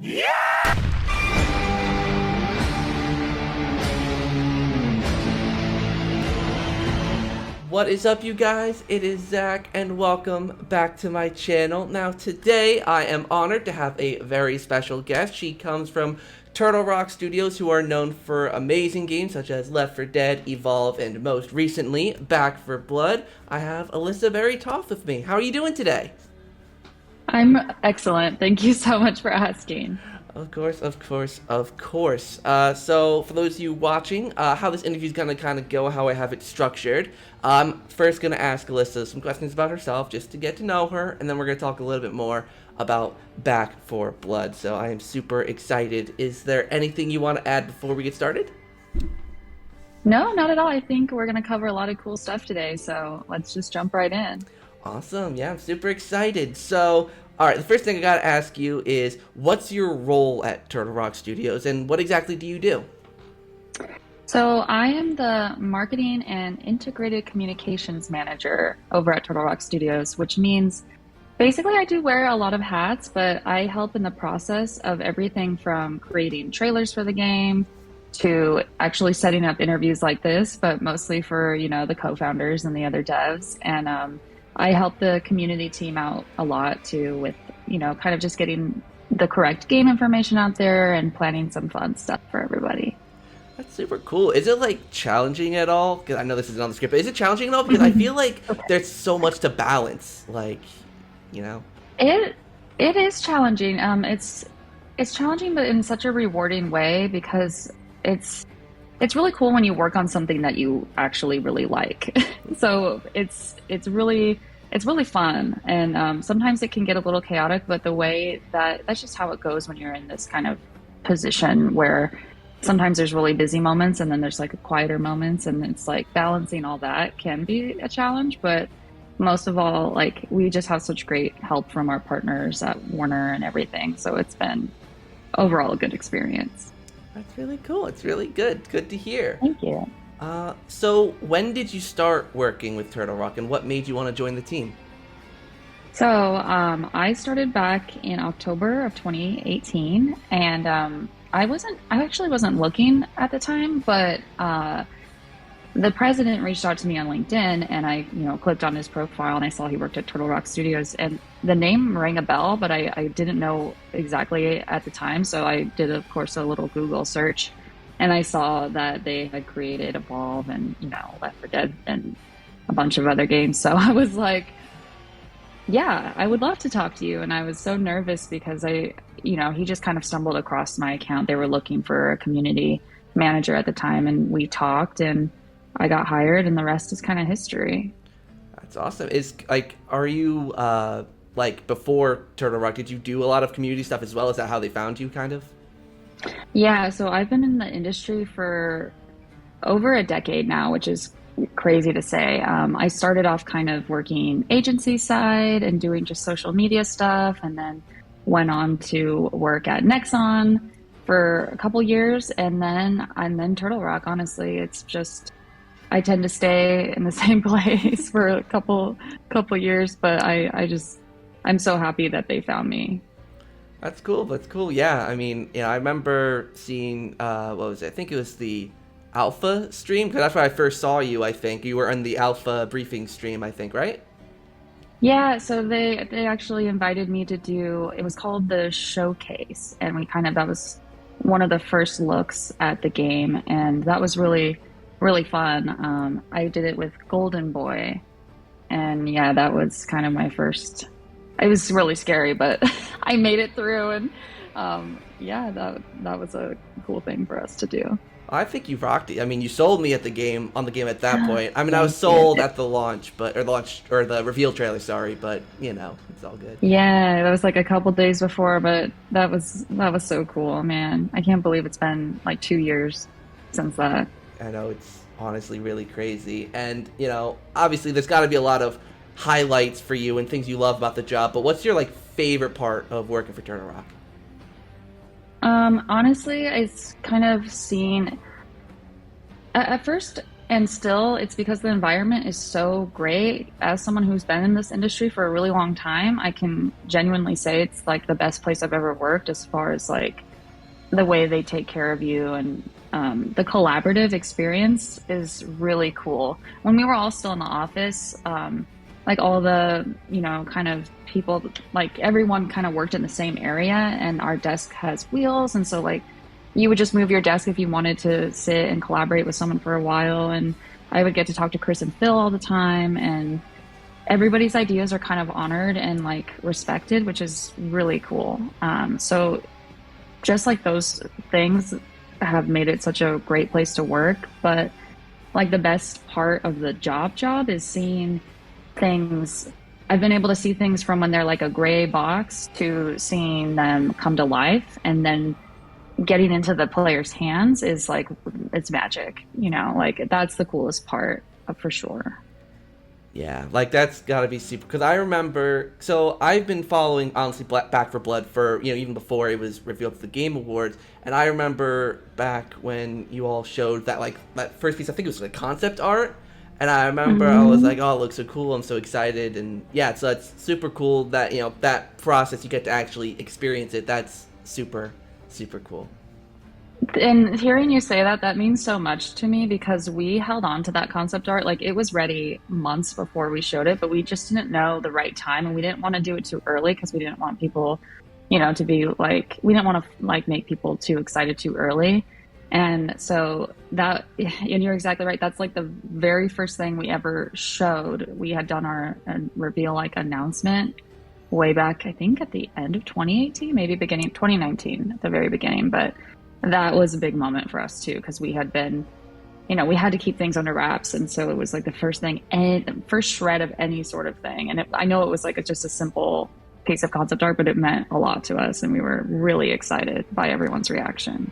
What is up, you guys? It is Zach, and welcome back to my channel. Now, today I am honored to have a very special guest. She comes from Turtle Rock Studios, who are known for amazing games such as Left 4 Dead, Evolve, and most recently, Back 4 Blood. I have Alissa Barry-Toth with me. How are you doing today? I'm excellent. Thank you so much for asking. Of course, of course, of course. So, for those of you watching, how this interview is going to kind of go, how I have it structured. I'm first going to ask Alissa some questions about herself, just to get to know her, and then we're going to talk a little bit more about Back 4 Blood. So, I am super excited. Is there anything you want to add before we get started? No, not at all. I think we're going to cover a lot of cool stuff today, so let's just jump right in. Awesome. Yeah, I'm super excited. So, all right, the first thing I got to ask you is, what's your role at Turtle Rock Studios, and what exactly do you do? So I am the Marketing and Integrated Communications Manager over at Turtle Rock Studios, which means basically I do wear a lot of hats, but I help in the process of everything from creating trailers for the game to actually setting up interviews like this, but mostly for, the co-founders and the other devs. And I help the community team out a lot too with, kind of just getting the correct game information out there and planning some fun stuff for everybody. That's super cool. Is it challenging at all? Because I know this isn't on the script, but is it challenging at all? Because I feel like there's so much to balance. It is challenging. It's challenging, but in such a rewarding way because it's really cool when you work on something that you actually really like. So it's really fun, and sometimes it can get a little chaotic, but that's just how it goes when you're in this kind of position where sometimes there's really busy moments and then there's quieter moments, and it's balancing all that can be a challenge. But most of all, we just have such great help from our partners at Warner and everything, so it's been overall a good experience. That's really cool. It's really good. Good to hear. Thank you. So when did you start working with Turtle Rock, and what made you want to join the team? So I started back in October of 2018, and I actually wasn't looking at the time, but the president reached out to me on LinkedIn, and I, clicked on his profile, and I saw he worked at Turtle Rock Studios, and the name rang a bell, but I didn't know exactly at the time. So I did, of course, a little Google search, and I saw that they had created Evolve and, Left 4 Dead and a bunch of other games. So I was like, yeah, I would love to talk to you. And I was so nervous because he just kind of stumbled across my account. They were looking for a community manager at the time, and we talked, and I got hired, and the rest is kind of history. That's awesome. Are you, before Turtle Rock, did you do a lot of community stuff as well? Is that how they found you, kind of? Yeah, so I've been in the industry for over a decade now, which is crazy to say. I started off kind of working agency side and doing just social media stuff, and then went on to work at Nexon for a couple years, and then Turtle Rock. Honestly, it's just I tend to stay in the same place for a couple years, but I'm so happy that they found me. That's cool. That's cool. Yeah, I mean, I remember seeing what was it? I think it was the Alpha stream, because that's where I first saw you. I think you were on the Alpha briefing stream, I think, right? Yeah, so they actually invited me to do, it was called the Showcase, and that was one of the first looks at the game, and that was really, really fun. I did it with Golden Boy, and yeah, that was kind of my first. It was really scary, but I made it through, and yeah, that was a cool thing for us to do. I think you rocked it. I mean, you sold me at the game at that point. I mean, I was sold at the launch, or the reveal trailer. Sorry, but it's all good. Yeah, that was a couple days before, but that was so cool, man. I can't believe it's been 2 years since that. I know, it's honestly really crazy, and obviously there's got to be a lot of highlights for you and things you love about the job. But what's your favorite part of working for Turtle Rock? Honestly, it's kind of seeing at first And still, it's because the environment is so great. As someone who's been in this industry for a really long time, I can genuinely say it's like the best place I've ever worked as far as like the way they take care of you, and the collaborative experience is really cool. When we were all still in the office, like all the, you know, kind of people, like everyone kind of worked in the same area, and our desk has wheels. And so like you would just move your desk if you wanted to sit and collaborate with someone for a while. And I would get to talk to Chris and Phil all the time, and everybody's ideas are kind of honored and like respected, which is really cool. So just like those things have made it such a great place to work. But like the best part of the job is seeing things. I've been able to see things from when they're like a gray box to seeing them come to life, and then getting into the player's hands is like, it's magic, you know, like that's the coolest part for sure. Yeah, like that's gotta be super. Because I remember, so I've been following honestly Back for Blood for, you know, even before it was revealed at the Game Awards, and I remember back when you all showed that like that first piece. I think it was like concept art, and I remember I was like, oh, it looks so cool. I'm so excited, and yeah, so it's super cool that, you know, that process you get to actually experience it. That's super cool. And hearing you say that, that means so much to me, because we held on to that concept art. Like it was ready months before we showed it, but we just didn't know the right time, and we didn't want to do it too early because we didn't want people, you know, to be like, we didn't want to like make people too excited too early. And so that, and you're exactly right. That's like the very first thing we ever showed. We had done our reveal like announcement way back, I think at the end of 2018, maybe beginning of 2019, at the very beginning. But that was a big moment for us too, because we had been, you know, we had to keep things under wraps. And so it was like the first thing, and first shred of any sort of thing. And I know it was like just a simple piece of concept art, but it meant a lot to us. And we were really excited by everyone's reaction.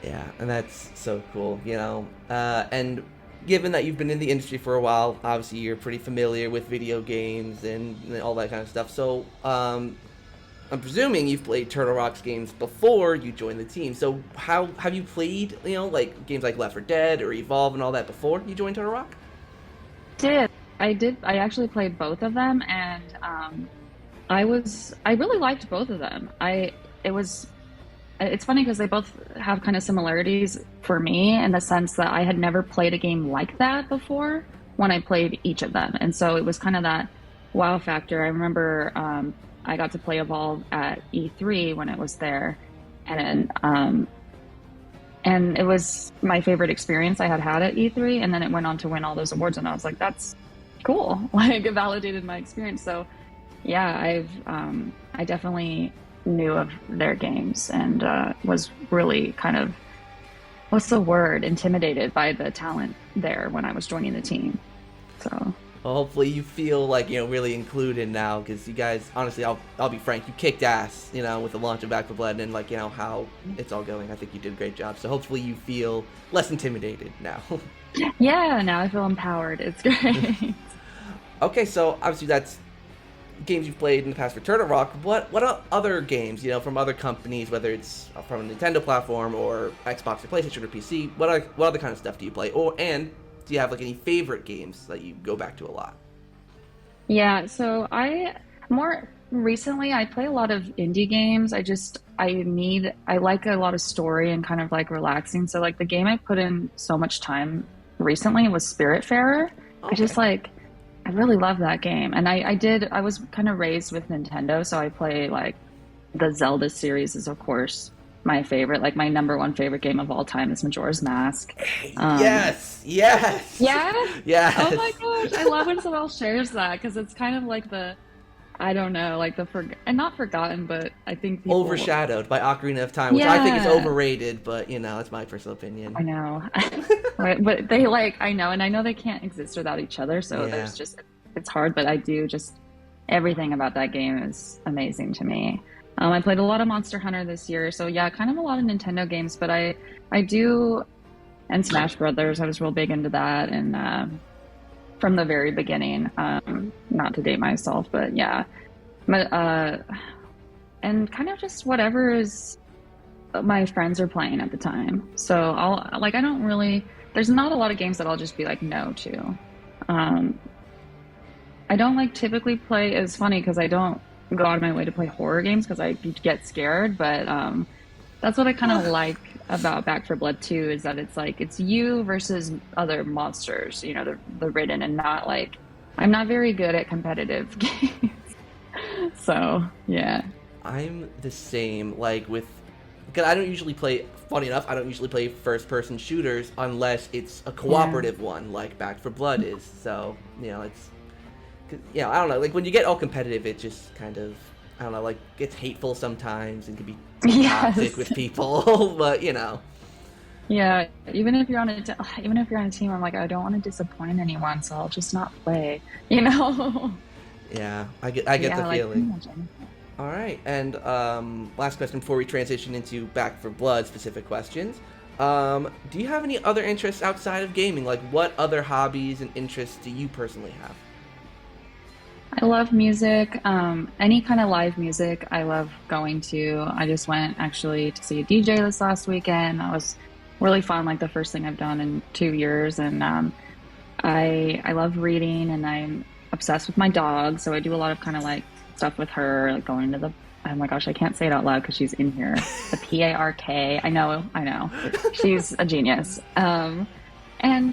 Yeah, and that's so cool, you know. And given that you've been in the industry for a while, obviously you're pretty familiar with video games and all that kind of stuff. So, I'm presuming you've played Turtle Rock's games before you joined the team. So how have you played, you know, like games like Left 4 Dead or Evolve and all that before you joined Turtle Rock? I did. I actually played both of them, and I really liked both of them. It's funny because they both have kind of similarities for me in the sense that I had never played a game like that before when I played each of them. And so it was kind of that wow factor. I remember I got to play Evolve at E3 when it was there, and it was my favorite experience I had at E3. And then it went on to win all those awards, and I was like, that's cool. Like it validated my experience. So yeah, I definitely knew of their games, and was really kind of, what's the word, intimidated by the talent there when I was joining the team. So. Well, hopefully you feel like, you know, really included now, because you guys, honestly, I'll be frank, you kicked ass, you know, with the launch of Back 4 Blood and like, you know, how it's all going. I think you did a great job. So hopefully you feel less intimidated now. Yeah, now I feel empowered. It's great. Okay, so obviously that's games you've played in the past for Turtle Rock. What other games, you know, from other companies, whether it's from a Nintendo platform or Xbox or PlayStation or PC, what other kind of stuff do you play? And do you have like any favorite games that you go back to a lot? Yeah, so more recently I play a lot of indie games. I like a lot of story and kind of like relaxing. So like the game I put in so much time recently was Spiritfarer. Okay. I really love that game. And I was kind of raised with Nintendo, so I play like the Zelda series is of course my favorite. Like my number one favorite game of all time is Majora's Mask. Yes. Yeah? Yes. Oh my gosh. I love when someone else shares that, because it's kind of like I don't know, like and not forgotten, but I think people... overshadowed by Ocarina of Time, which I think is overrated, but you know, it's my personal opinion. I know. But they I know, and I know they can't exist without each other, so there's just, it's hard, but I do just, everything about that game is amazing to me. I played a lot of Monster Hunter this year, so yeah, kind of a lot of Nintendo games, but I do, and Smash Brothers, I was real big into that, and from the very beginning, not to date myself, but yeah, but and kind of just whatever is my friends are playing at the time. So I don't really there's not a lot of games that I'll just be like no to. Um, I don't like typically play. It's funny because I don't go out of my way to play horror games because I get scared. But that's what I kind of like about Back for Blood 2 is that it's like it's you versus other monsters. You know, the Ridden, and not like I'm not very good at competitive games. So yeah. I'm the same. Like with, because I don't usually play. Funny enough, I don't usually play first-person shooters unless it's a cooperative one, like Back for Blood is. So you know, it's, yeah, I don't know. Like when you get all competitive, it just kind of, I don't know, like gets hateful sometimes and can be toxic with people. But you know. Yeah, even if you're on a team, I'm like I don't want to disappoint anyone, so I'll just not play. You know. Yeah, I get the feeling. All right, and last question before we transition into Back for Blood specific questions. Do you have any other interests outside of gaming? Like, what other hobbies and interests do you personally have? I love music. Any kind of live music, I love going to. I just went actually to see a DJ this last weekend. That was really fun, like the first thing I've done in 2 years. And I love reading, and I'm obsessed with my dog, so I do a lot of kind of like stuff with her, like going to the, oh my gosh, I can't say it out loud because she's in here. The PARK. I know. She's a genius. And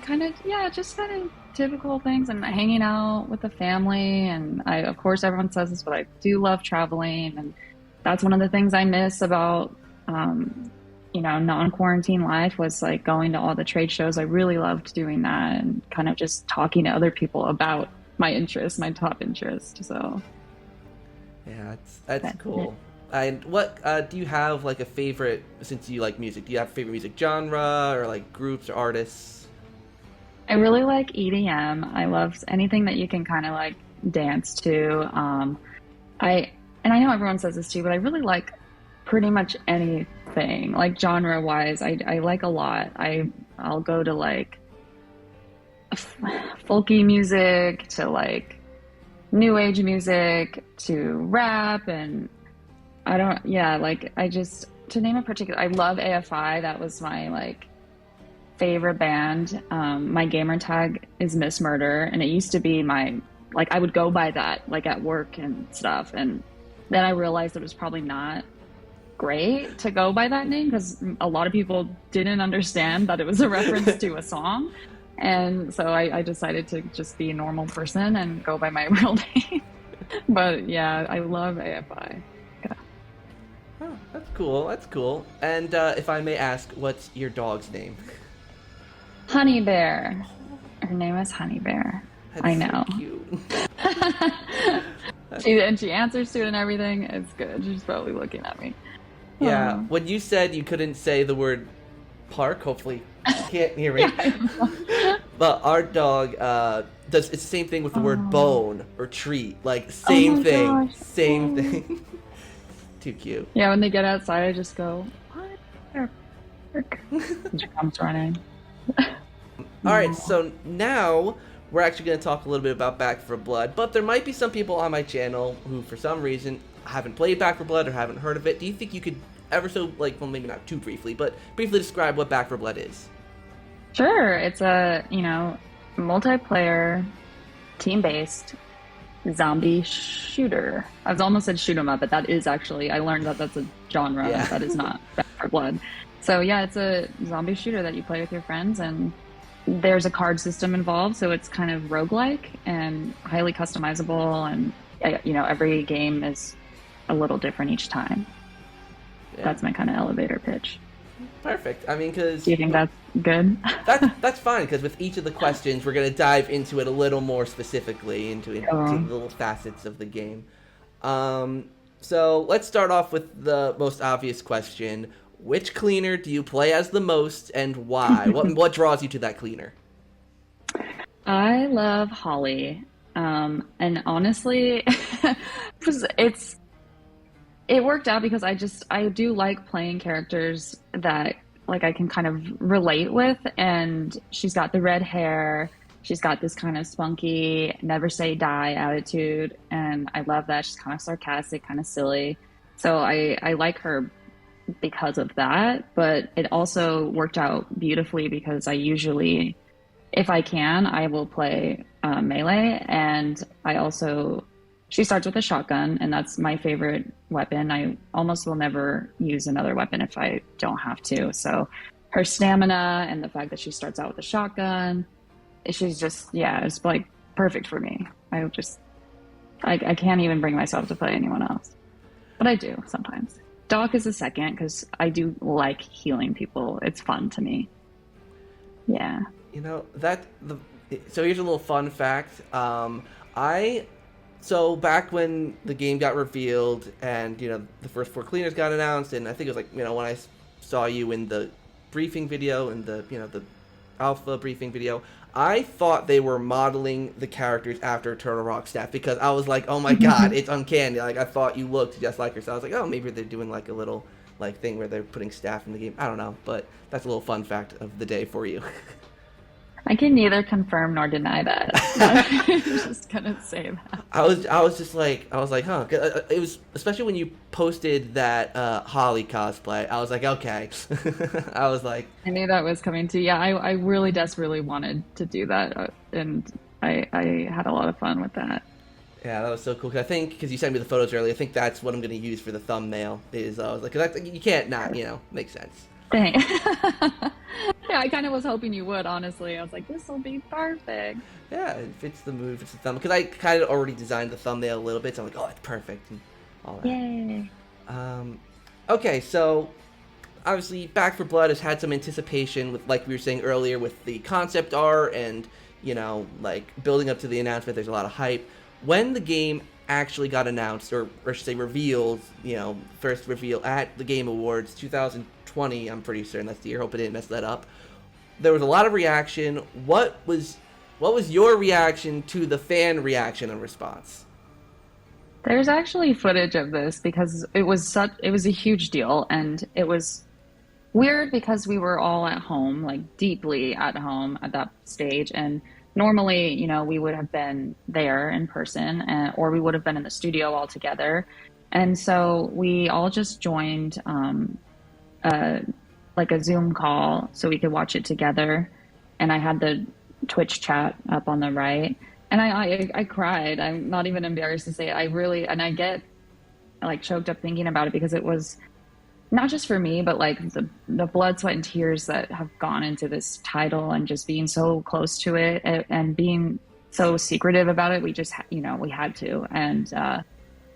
kind of, yeah, just kind of typical things and hanging out with the family. And I, of course, everyone says this, but I do love traveling. And that's one of the things I miss about, non-quarantine life was like going to all the trade shows. I really loved doing that and kind of just talking to other people about my interests, my top interest. So. Yeah, that's cool. And what do you have like a favorite, since you like music, do you have a favorite music genre or like groups or artists? I really like EDM. I love anything that you can kind of like dance to. I know everyone says this too, but I really like pretty much anything, like genre wise. I like a lot. I'll go to like folky music to like new age music to rap, and to name a particular, I love AFI. That was my like favorite band. My gamer tag is Miss Murder, and it used to be my, like, I would go by that like at work and stuff, and then I realized it was probably not great to go by that name because a lot of people didn't understand that it was a reference to a song. And so I decided to just be a normal person and go by my real name. But yeah, I love AFI. Yeah. Oh, that's cool. And if I may ask, what's your dog's name? Honey Bear. Her name is Honey Bear. That's I know. So cute. She answers to it and everything. It's good. She's probably looking at me. Yeah, when you said you couldn't say the word park, hopefully you can't hear me. But our dog it's the same thing with the word bone or treat. Like same thing. Too cute. Yeah, when they get outside, I just go, what? She comes running. Alright, so now we're actually going to talk a little bit about Back for Blood, but there might be some people on my channel who, for some reason, haven't played Back for Blood or haven't heard of it. Do you think you could ever so, like, well, maybe not too briefly, but briefly describe what Back for Blood is? Sure. It's a, multiplayer, team-based zombie shooter. I've almost said shoot 'em up, but that is actually, I learned that that's a genre. Yeah. That is not Back for Blood. So yeah, it's a zombie shooter that you play with your friends, and there's a card system involved, so it's kind of roguelike and highly customizable, and every game is a little different each time. Yeah. That's my kind of elevator pitch. Perfect. I mean, because... Do you think that's good? That's fine, because with each of the questions, we're going to dive into it a little more specifically, into the little facets of the game. So let's start off with the most obvious question. Which cleaner do you play as the most, and why? What draws you to that cleaner? I love Holly. And honestly, it worked out because I do like playing characters that like I can kind of relate with, and she's got the red hair, she's got this kind of spunky, never say die attitude, and I love that. She's kind of sarcastic, kind of silly. So I like her because of that, but it also worked out beautifully because I usually, if I can, I will play melee, and I also she starts with a shotgun, and that's my favorite weapon. I almost will never use another weapon if I don't have to. So her stamina and the fact that she starts out with a shotgun, she's just yeah, it's like perfect for me. I can't even bring myself to play anyone else, but I do sometimes. Doc is a second because I do like healing people. It's fun to me. Yeah. You know so here's a little fun fact. So back when the game got revealed and the first 4 cleaners got announced, and I think it was like when I saw you in the briefing video and the alpha briefing video, I thought they were modeling the characters after Turtle Rock staff because I was like, oh my god, it's uncanny. Like I thought you looked just like her. So I was like, oh, maybe they're doing like a little thing where they're putting staff in the game. I don't know, but that's a little fun fact of the day for you. I can neither confirm nor deny that. I'm just gonna say that. I was like, huh? It was especially when you posted that Holly cosplay. I was like, okay. I was like, I knew that was coming too. Yeah, I really desperately wanted to do that, and I had a lot of fun with that. Yeah, that was so cool. Because you sent me the photos earlier, I think that's what I'm gonna use for the thumbnail. I was like, cause you can't not, make sense. Dang. Yeah, I kind of was hoping you would, honestly. I was like, this will be perfect. Yeah, it fits the mood, fits the thumbnail. Because I kind of already designed the thumbnail a little bit, so I'm like, oh, it's perfect. And all that. Yay. Okay, so obviously Back for Blood has had some anticipation with, like we were saying earlier, with the concept art and, building up to the announcement, there's a lot of hype. When the game actually got announced, or I should say revealed, first reveal at the Game Awards 2020, I'm pretty certain that's the year, hope I didn't mess that up. There was a lot of reaction. What was your reaction to the fan reaction and response? There's actually footage of this because it was a huge deal, and it was weird because we were all at home, like deeply at home at that stage, and normally, we would have been there in person, or we would have been in the studio all together. And so we all just joined like a Zoom call so we could watch it together. And I had the Twitch chat up on the right. And I cried. I'm not even embarrassed to say it. I get like choked up thinking about it because it was not just for me, but like the blood, sweat, and tears that have gone into this title, and just being so close to it and being so secretive about it. We just, we had to, and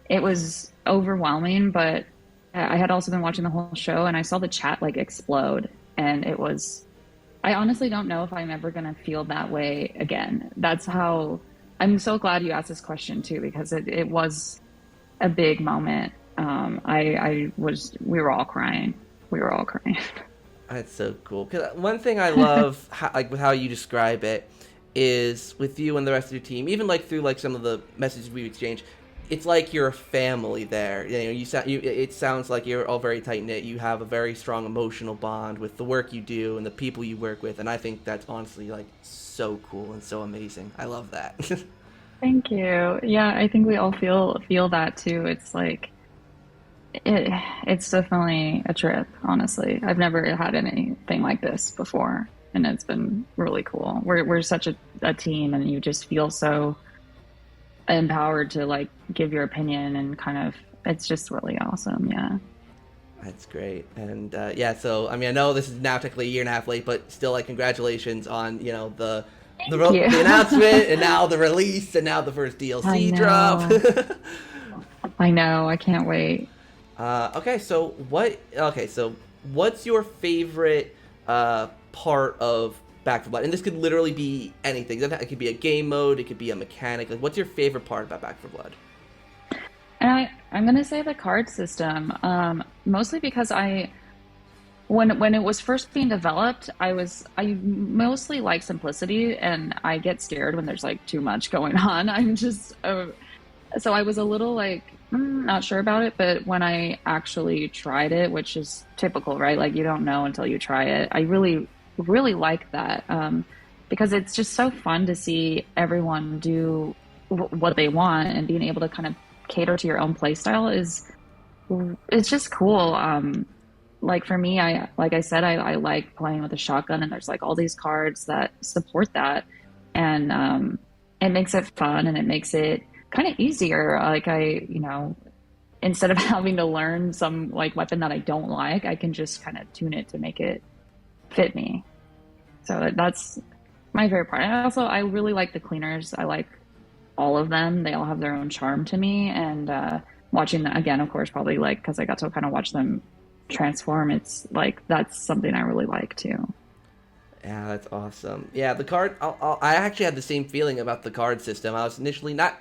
it was overwhelming. But I had also been watching the whole show, and I saw the chat like explode, and it was. I honestly don't know if I'm ever gonna feel that way again. That's how. I'm so glad you asked this question too, because it was a big moment. We were all crying. That's so cool. 'Cause one thing I love, with how you describe it, is with you and the rest of your team, even like through like some of the messages we exchange, it's like you're a family there. It sounds like you're all very tight knit. You have a very strong emotional bond with the work you do and the people you work with, and I think that's honestly like so cool and so amazing. I love that. Thank you. Yeah, I think we all feel that too. It's like. It's definitely a trip, honestly. I've never had anything like this before, and it's been really cool. We're such a team, and you just feel so empowered to like give your opinion, and kind of it's just really awesome. Yeah. That's great. And so I know this is now technically a year and a half late, but still, like, congratulations on the announcement, and now the release, and now the first DLC drop. I know. I can't wait. So what's your favorite part of Back 4 Blood? And this could literally be anything. It could be a game mode, it could be a mechanic. Like, what's your favorite part about Back 4 Blood? And I'm gonna say the card system, mostly because when it was first being developed, I mostly like simplicity, and I get scared when there's like too much going on. I'm just so I was a little like not sure about it, but when I actually tried it, which is typical, right? Like, you don't know until you try it. I really, really like that because it's just so fun to see everyone do what they want, and being able to kind of cater to your own play style it's just cool. like for me, like I said, I like playing with a shotgun, and there's like all these cards that support that, and it makes it fun and it makes it kind of easier. Like instead of having to learn some like weapon that I don't like, I can just kind of tune it to make it fit me. So that's my favorite part. And also, I really like the cleaners. I like all of them. They all have their own charm to me. And watching that again, of course, probably like because I got to kind of watch them transform. It's like that's something I really like too. Yeah, that's awesome. Yeah, the card. I actually had the same feeling about the card system. I was initially not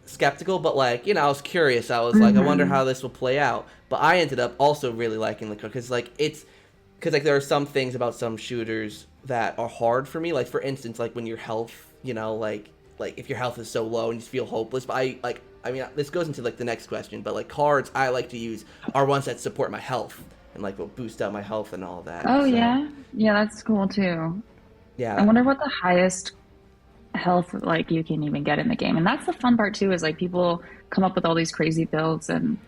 skeptical, but like I was curious. I was like, I wonder how this will play out. But I ended up also really liking the card because like there are some things about some shooters that are hard for me. Like for instance, like when your health, like if your health is so low and you feel hopeless. But I mean, this goes into like the next question. But like cards I like to use are ones that support my health and like will boost up my health and all that. Oh, so, yeah, that's cool too. Yeah. I wonder what the highest health like you can even get in the game, and that's the fun part too. Is like people come up with all these crazy builds, and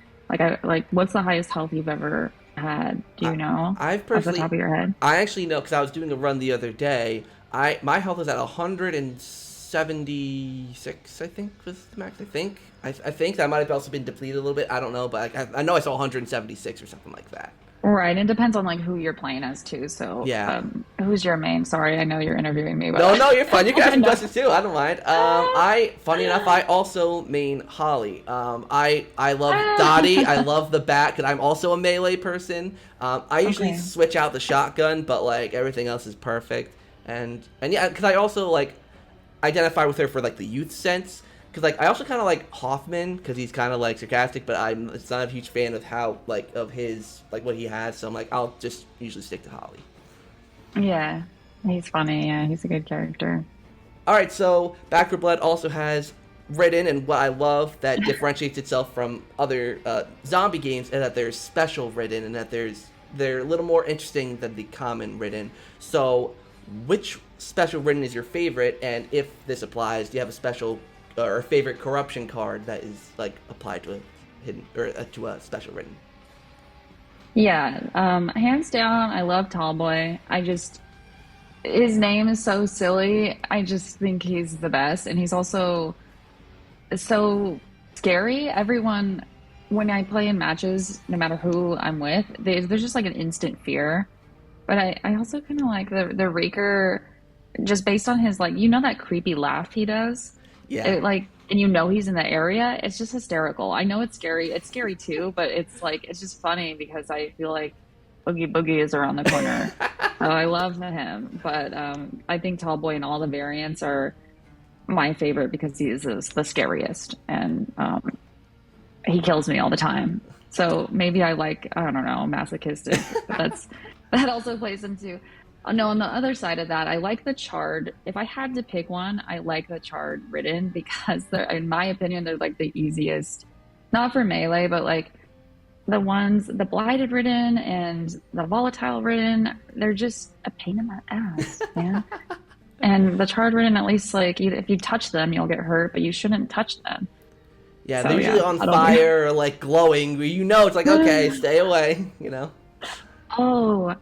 what's the highest health you've ever had? Do you know? I've personally, off the top of your head. I actually know because I was doing a run the other day. My health was at 176. I think was the max. I think that might have also been depleted a little bit. I don't know, but I know I saw 176 or something like that. Right, it depends on like who you're playing as too. So yeah, who's your main? Sorry, I know you're interviewing me. But no, you're fine. You can ask me questions too. I don't mind. Funny enough, I also main Holly. I love Dottie. I love the bat because I'm also a melee person. I usually switch out the shotgun, but like everything else is perfect. And yeah, because I also like identify with her for like the youth sense. Because like I also kind of like Hoffman because he's kind of like sarcastic, but I'm not a huge fan of how like of his like what he has. So I'm like I'll just usually stick to Holly. Yeah, he's funny. Yeah, he's a good character. All right, so Back 4 Blood also has Ridden, and what I love that differentiates itself from other zombie games is that there's special Ridden and that they're a little more interesting than the common Ridden. So which special Ridden is your favorite? And if this applies, do you have a special or favorite corruption card that is like applied to a hidden or to a special Ridden? Yeah, hands down, I love Tallboy. His name is so silly. I just think he's the best, and he's also so scary. Everyone, when I play in matches, no matter who I'm with, there's just like an instant fear. But I also kind of like the Raker, just based on his like that creepy laugh he does. Yeah. And he's in the area. It's just hysterical. I know it's scary. It's scary too, but it's just funny because I feel like Oogie Boogie is around the corner. So I love him. But I think Tallboy and all the variants are my favorite because he is the scariest, and he kills me all the time. So maybe I don't know, masochistic. But that also plays into. No, on the other side of that, I like the Charred. If I had to pick one, I like the Charred Ridden because in my opinion, they're like the easiest. Not for melee, but like the Blighted Ridden and the Volatile Ridden, they're just a pain in the ass, man. And the Charred Ridden, at least like if you touch them, you'll get hurt, but you shouldn't touch them. Yeah, they're usually on fire or like glowing. It's like, okay, stay away, Oh,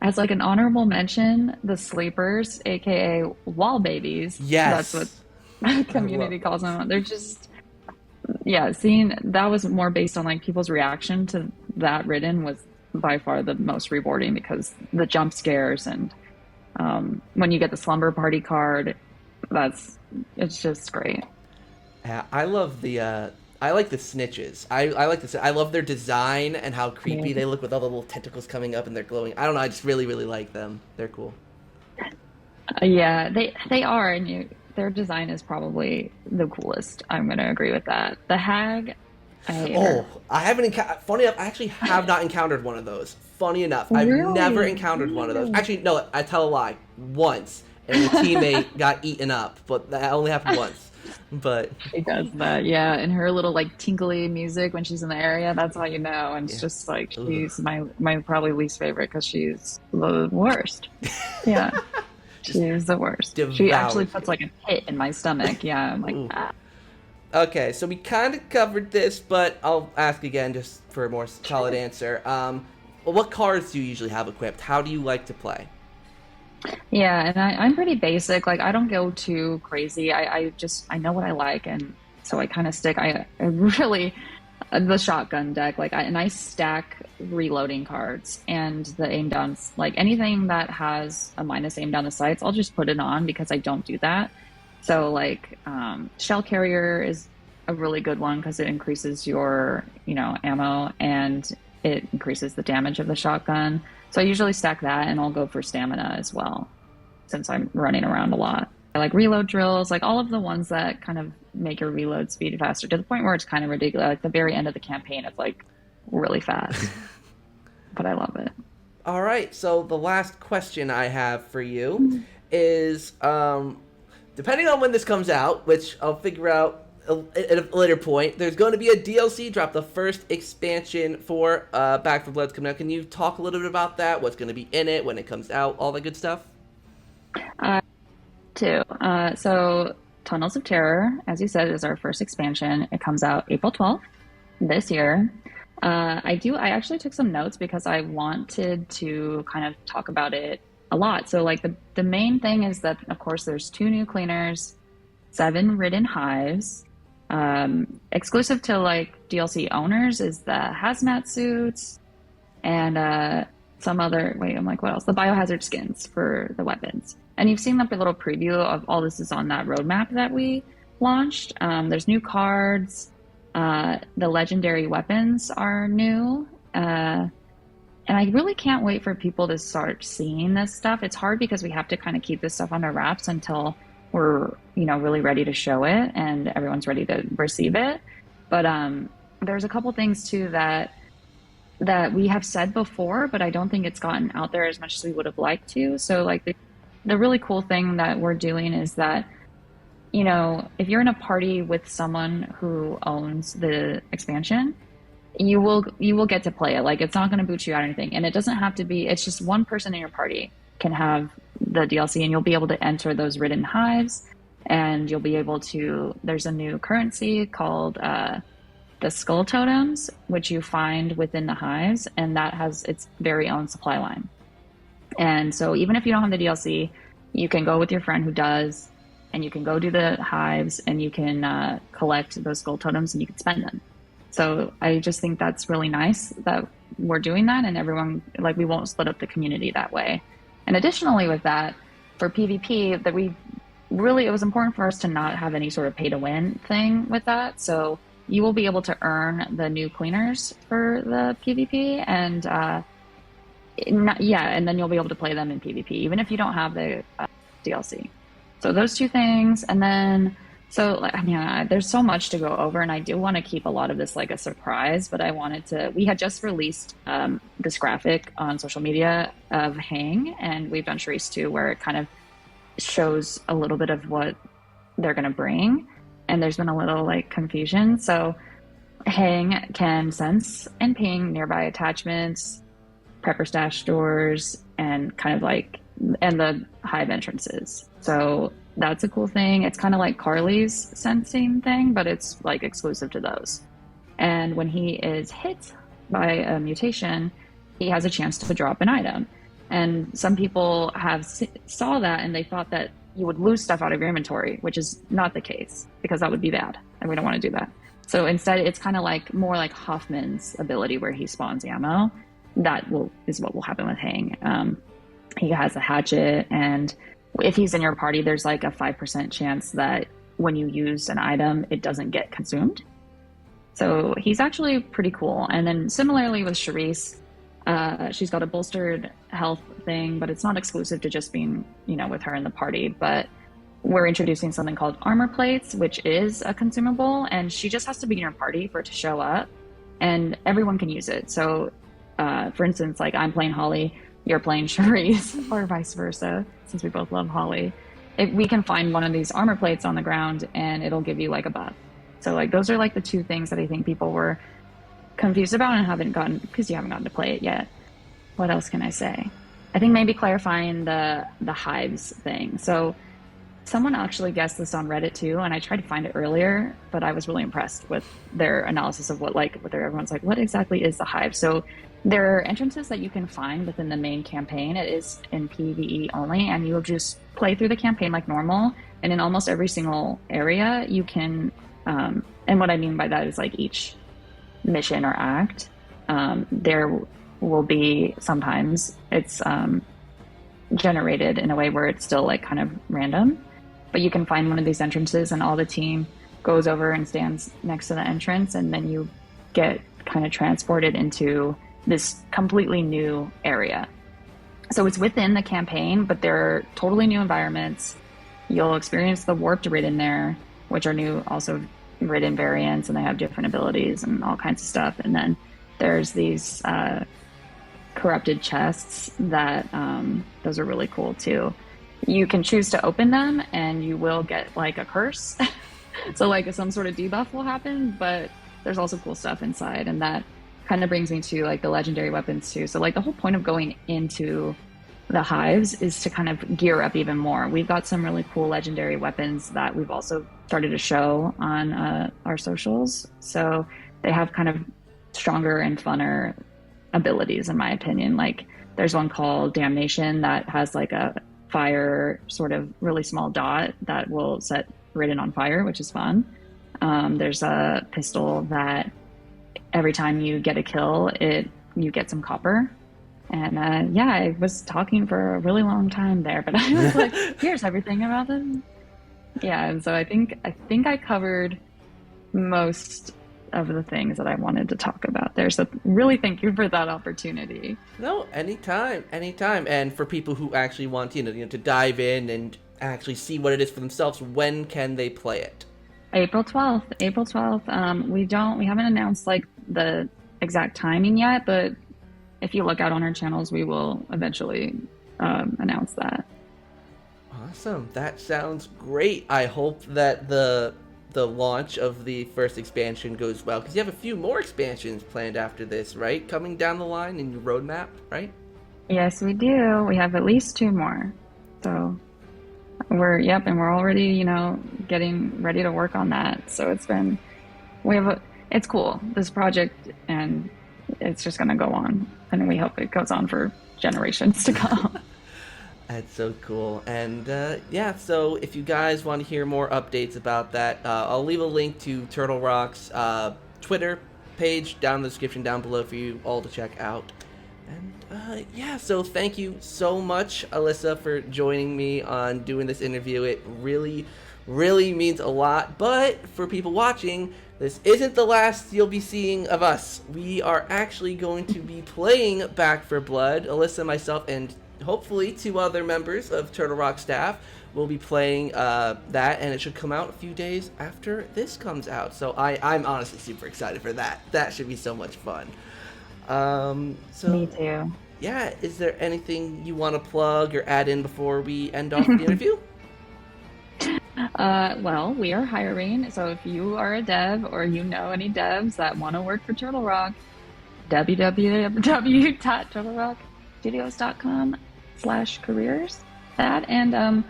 as like an honorable mention, the Sleepers, aka Wall Babies. Yes. That's what the community calls them. They're just, seeing that was more based on like people's reaction to that Ridden was by far the most rewarding because the jump scares and when you get the Slumber Party card, it's just great. Yeah, I love I like the snitches. I like this. I love their design and how creepy they look with all the little tentacles coming up and they're glowing. I don't know. I just really, really like them. They're cool. Yeah, they are, and their design is probably the coolest. I'm gonna agree with that. The Hag. I haven't funny enough. I actually have not encountered one of those. Funny enough, I've never encountered one of those. Actually, no. I tell a lie. Once, and the teammate got eaten up, but that only happened once. But she does that, yeah, and her little like tinkly music when she's in the area, that's how you know. And it's just like she's my probably least favorite because she's the worst. Yeah, she's the worst. She actually puts like a hit in my stomach. Yeah, I'm like ah. Okay, so we kind of covered this, but I'll ask again just for a more solid answer. what cards do you usually have equipped? How do you like to play? Yeah, and I'm pretty basic. Like I don't go too crazy. I know what I like, and so I kind of stick. I really the shotgun deck. And I stack reloading cards and the aim down. Like anything that has a minus aim down the sights, I'll just put it on because I don't do that. So like shell carrier is a really good one because it increases your ammo and it increases the damage of the shotgun. So I usually stack that and I'll go for stamina as well since I'm running around a lot. I like reload drills, like all of the ones that kind of make your reload speed faster to the point where it's kind of ridiculous. Like the very end of the campaign, it's like really fast, but I love it. All right, so the last question I have for you is, depending on when this comes out, which I'll figure out at a later point, there's going to be a DLC drop, the first expansion for Back 4 Blood's coming out. Can you talk a little bit about that? What's going to be in it, when it comes out, all that good stuff? So Tunnels of Terror, as you said, is our first expansion. It comes out April 12th this year. I actually took some notes because I wanted to kind of talk about it a lot. So like the main thing is that, of course, there's 2 new cleaners, 7 Ridden hives. Exclusive to like DLC owners is the hazmat suits and some other, what else? The biohazard skins for the weapons. And you've seen like a little preview of all this is on that roadmap that we launched. There's new cards. The legendary weapons are new. And I really can't wait for people to start seeing this stuff. It's hard because we have to kind of keep this stuff under wraps until we're, really ready to show it and everyone's ready to receive it. But there's a couple things too that we have said before, but I don't think it's gotten out there as much as we would have liked to. So like the really cool thing that we're doing is that, if you're in a party with someone who owns the expansion, you will get to play it. Like it's not going to boot you out or anything. And it doesn't have to be, it's just one person in your party can have the DLC and you'll be able to enter those Ridden hives and you'll be able to, there's a new currency called the skull totems, which you find within the hives, and that has its very own supply line. And so even if you don't have the DLC, you can go with your friend who does, and you can go do the hives and you can collect those skull totems and you can spend them. So I just think that's really nice that we're doing that, and everyone, like, we won't split up the community that way. And additionally with that, for PvP, that it was important for us to not have any sort of pay to win thing with that. So you will be able to earn the new cleaners for the PvP and and then you'll be able to play them in PvP, even if you don't have the DLC. So those 2 things. And then, there's so much to go over, and I do want to keep a lot of this like a surprise, but we had just released this graphic on social media of Hang, and we've done Charisse too, where it kind of shows a little bit of what they're going to bring. And there's been a little like confusion. So Hang can sense and ping nearby attachments, prepper stash doors, and kind of like, and the hive entrances. So that's a cool thing. It's kind of like Carly's sensing thing, but it's like exclusive to those. And when he is hit by a mutation, he has a chance to drop an item. And some people saw that and they thought that you would lose stuff out of your inventory, which is not the case, because that would be bad and we don't want to do that. So instead, it's kind of like more like Hoffman's ability where he spawns ammo. Is what will happen with Hang. He has a hatchet, and if he's in your party, there's like a 5% chance that when you use an item, it doesn't get consumed. So he's actually pretty cool. And then similarly with Charisse, she's got a bolstered health thing, but it's not exclusive to just being, with her in the party. But we're introducing something called armor plates, which is a consumable, and she just has to be in your party for it to show up, and everyone can use it. So, for instance, like I'm playing Holly, you're playing Charisse, or vice versa, since we both love Holly. We can find one of these armor plates on the ground, and it'll give you like a buff. So like those are like the 2 things that I think people were confused about and haven't gotten, because you haven't gotten to play it yet. What else can I say? I think maybe clarifying the hives thing. So Someone actually guessed this on Reddit too, and I tried to find it earlier, but I was really impressed with their analysis of everyone's like, what exactly is the hive? So there are entrances that you can find within the main campaign. It is in PvE only, and you'll just play through the campaign like normal. And in almost every single area, you can, and what I mean by that is like each mission or act, there will be sometimes it's generated in a way where it's still like kind of random, but you can find one of these entrances and all the team goes over and stands next to the entrance, and then you get kind of transported into this completely new area. So it's within the campaign, but they're totally new environments. You'll experience the warped Ridden there, which are new also Ridden variants, and they have different abilities and all kinds of stuff. And then there's these corrupted chests that those are really cool too. You can choose to open them and you will get like a curse. So like some sort of debuff will happen, but there's also cool stuff inside, and that kind of brings me to like the legendary weapons too. So like the whole point of going into the hives is to kind of gear up even more. We've got some really cool legendary weapons that we've also started to show on our socials. So they have kind of stronger and funner abilities, in my opinion. Like there's one called Damnation that has like a fire sort of really small dot that will set Ridden on fire, which is fun. There's a pistol that every time you get a kill, you get some copper. And yeah, I was talking for a really long time there, but I was like, here's everything about them. Yeah, and so I think I covered most of the things that I wanted to talk about there. So really thank you for that opportunity. No, anytime. And for people who actually want to dive in and actually see what it is for themselves, when can they play it? April 12th. We haven't announced like the exact timing yet, but if you look out on our channels, we will eventually announce that. Awesome. That sounds great. I hope that the launch of the first expansion goes well, because you have a few more expansions planned after this, right? Coming down the line in your roadmap, right? Yes, we do. We have at least 2 more. So and we're already, getting ready to work on that. So it's cool, this project, and it's just going to go on, and we hope it goes on for generations to come. That's so cool. And so if you guys want to hear more updates about that, I'll leave a link to Turtle Rock's Twitter page down in the description down below for you all to check out. And so thank you so much, Alissa, for joining me on doing this interview. It really, really means a lot. But for people watching, this isn't the last you'll be seeing of us. We are actually going to be playing Back 4 Blood. Alissa, myself, and hopefully 2 other members of Turtle Rock staff will be playing that, and it should come out a few days after this comes out. So I'm honestly super excited for that. That should be so much fun. Me too. Yeah, is there anything you want to plug or add in before we end off the interview? Well, we are hiring, so if you are a dev or you know any devs that want to work for Turtle Rock, www.turtlerockstudios.com/careers. That, and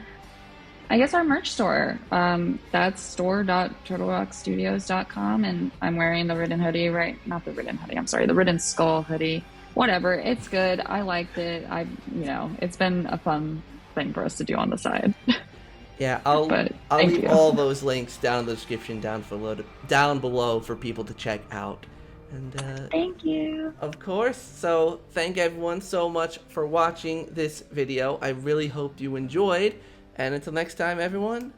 I guess our merch store, that's store.turtlerockstudios.com, and I'm wearing the Ridden hoodie, not the Ridden hoodie, I'm sorry, the Ridden Skull hoodie. Whatever, it's good. I liked it. It's been a fun thing for us to do on the side. Yeah, I'll leave all those links down in the description down below for people to check out. And thank you. Of course. So thank everyone so much for watching this video. I really hope you enjoyed. And until next time, everyone,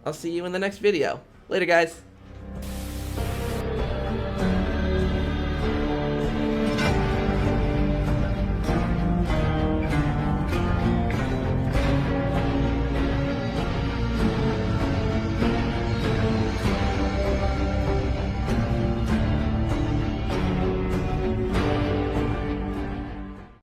I'll see you in the next video. Later, guys.